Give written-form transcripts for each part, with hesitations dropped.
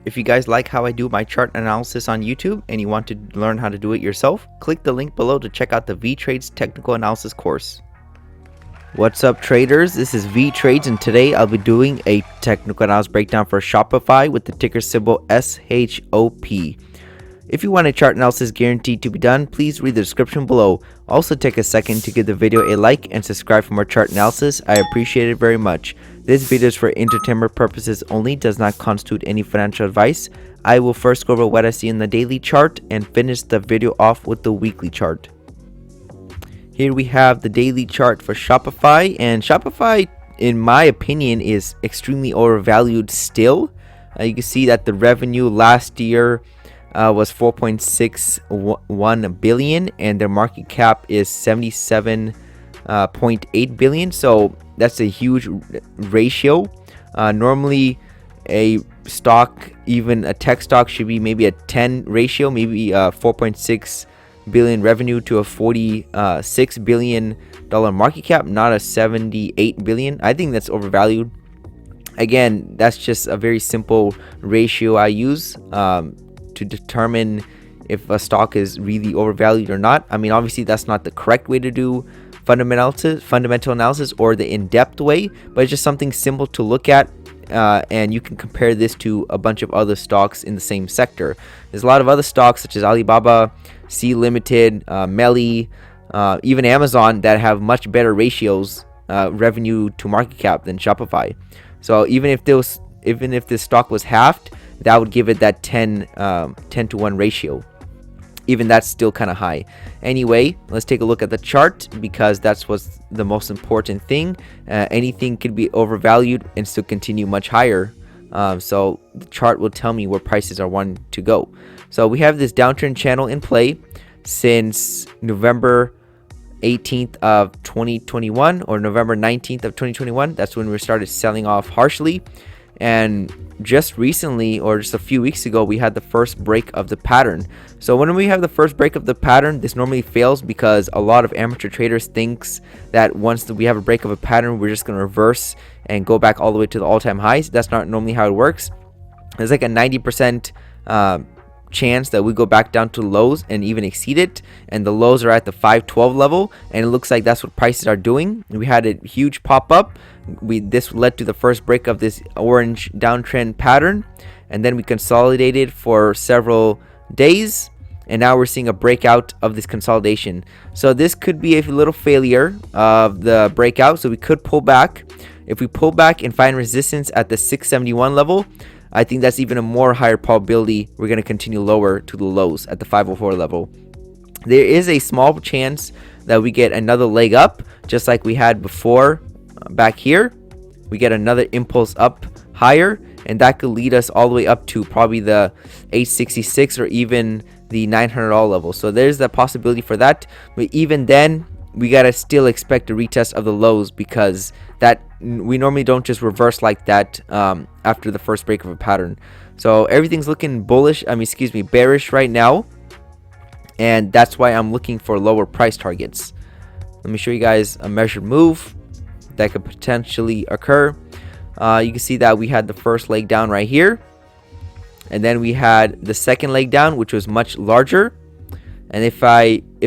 If you guys like how I do my chart analysis on YouTube and you want to learn how to do it yourself, click the link below to check out the Vee Trades technical analysis course. What's up, traders? This is Vee Trades, and today I'll be doing a technical analysis breakdown for Shopify with the ticker symbol SHOP. If you want a chart analysis guaranteed to be done, please read the description below. Also take a second to give the video a like and subscribe for more chart analysis. I appreciate it very much. This video is for entertainment purposes only, does not constitute any financial advice. I will first go over what I see in the daily chart and finish the video off with the weekly chart. Here we have the daily chart for Shopify, and Shopify, in my opinion, is extremely overvalued still. You can see that the revenue last year was 4.61 billion, and their market cap is 77.8 billion. So that's a huge ratio. Normally a stock, even a tech stock, should be maybe a 10 ratio, maybe 4.6 billion revenue to a 46 billion dollar market cap, not a 78 billion. I think that's overvalued. Again, that's just a very simple ratio I use to determine if a stock is really overvalued or not. I mean, obviously that's not the correct way to do fundamental analysis or the in-depth way, but it's just something simple to look at, and you can compare this to a bunch of other stocks in the same sector. There's a lot of other stocks such as Alibaba, C Limited, Melli, even Amazon, that have much better ratios, revenue to market cap, than Shopify. So even if this stock was halved, that would give it that 10 to 1 ratio. Even that's still kind of high. Anyway, let's take a look at the chart, because that's what's the most important thing. Anything could be overvalued and still continue much higher. So the chart will tell me where prices are wanting to go. So we have this downtrend channel in play since November 18th of 2021 or November 19th of 2021. That's when we started selling off harshly. And just recently, or just a few weeks ago, we had the first break of the pattern. So when we have the first break of the pattern, this normally fails because a lot of amateur traders thinks that once we have a break of a pattern, we're just going to reverse and go back all the way to the all-time highs. That's not normally how it works. There's like a 90% chance that we go back down to lows and even exceed it, and the lows are at the 512 level, and it looks like that's what prices are doing. We had a huge pop up. This led to the first break of this orange downtrend pattern, and then we consolidated for several days, and now we're seeing a breakout of this consolidation. So this could be a little failure of the breakout, so we could pull back. If we pull back and find resistance at the 671 level, I think that's even a more higher probability we're going to continue lower to the lows at the 504 level. There is a small chance that we get another leg up, just like we had before. Back here, we get another impulse up higher, and that could lead us all the way up to probably the 866 or even the $900 level. So there's the possibility for that. But even then, we gotta still expect a retest of the lows, because that we normally don't just reverse like that after the first break of a pattern. So everything's looking bearish right now, and that's why I'm looking for lower price targets. Let me show you guys a measured move that could potentially occur. You can see that we had the first leg down right here, and then we had the second leg down, which was much larger. And if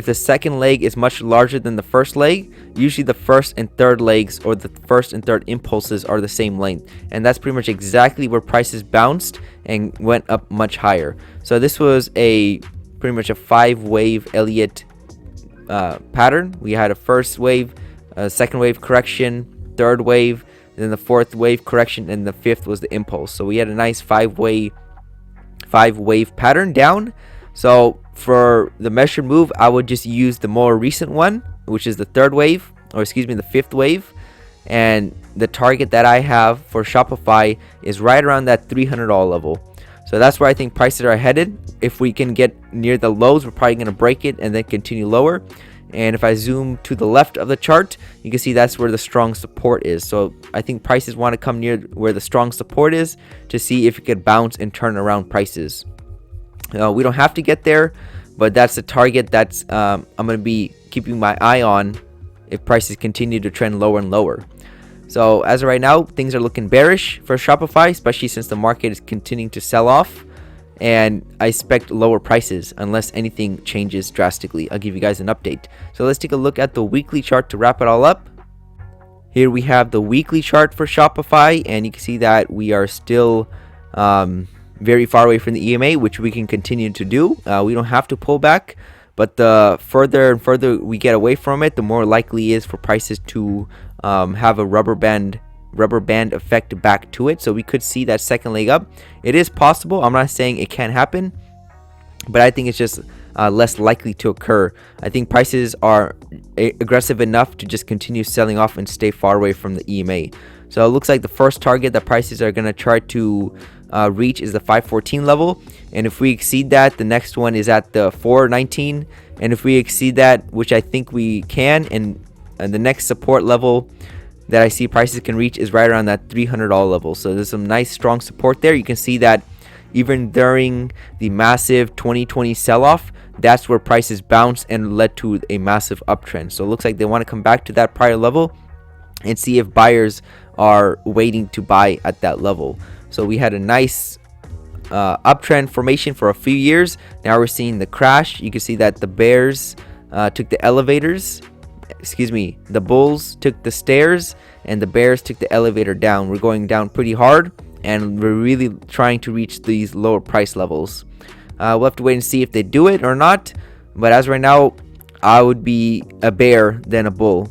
the second leg is much larger than the first leg, usually the first and third legs, or the first and third impulses, are the same length, and that's pretty much exactly where prices bounced and went up much higher. So this was pretty much a 5-wave Elliott pattern. We had a first wave, a second wave correction, third wave, then the fourth wave correction, and the fifth was the impulse. So we had a nice 5-wave pattern down. So for the measured move, I would just use the more recent one, which is the the fifth wave. And the target that I have for Shopify is right around that $300 level. So that's where I think prices are headed. If we can get near the lows, we're probably going to break it and then continue lower. And if I zoom to the left of the chart, you can see that's where the strong support is. So I think prices want to come near where the strong support is to see if it could bounce and turn around prices. We don't have to get there, but that's the target that's I'm going to be keeping my eye on if prices continue to trend lower and lower. So as of right now, things are looking bearish for Shopify, especially since the market is continuing to sell off. And I expect lower prices unless anything changes drastically. I'll give you guys an update. So let's take a look at the weekly chart to wrap it all up. Here we have the weekly chart for Shopify, and you can see that we are still very far away from the EMA, which we can continue to do. We don't have to pull back, but the further and further we get away from it, the more likely it is for prices to have a rubber band effect back to it. So we could see that second leg up. It is possible. I'm not saying it can't happen, but I think it's just less likely to occur. I think prices are aggressive enough to just continue selling off and stay far away from the EMA. So it looks like the first target that prices are going to try to reach is the 514 level, and if we exceed that, the next one is at the 419, and if we exceed that, which I think we can, and the next support level that I see prices can reach is right around that $300 level. So there's some nice strong support there. You can see that even during the massive 2020 sell-off, that's where prices bounced and led to a massive uptrend. So it looks like they want to come back to that prior level and see if buyers are waiting to buy at that level. So we had a nice uptrend formation for a few years. Now we're seeing the crash. You can see that the bears took the elevators. The bulls took the stairs and the bears took the elevator down. We're going down pretty hard, and we're really trying to reach these lower price levels. We'll have to wait and see if they do it or not. But as right now, I would be a bear than a bull.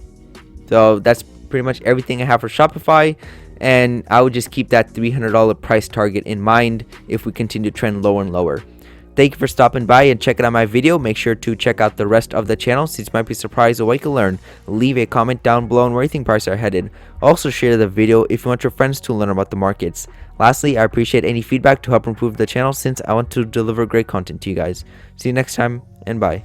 So that's pretty much everything I have for Shopify. And I would just keep that $300 price target in mind if we continue to trend lower and lower. Thank you for stopping by and checking out my video. Make sure to check out the rest of the channel since you might be surprised at what you can learn. Leave a comment down below on where you think prices are headed. Also share the video if you want your friends to learn about the markets. Lastly, I appreciate any feedback to help improve the channel since I want to deliver great content to you guys. See you next time, and bye.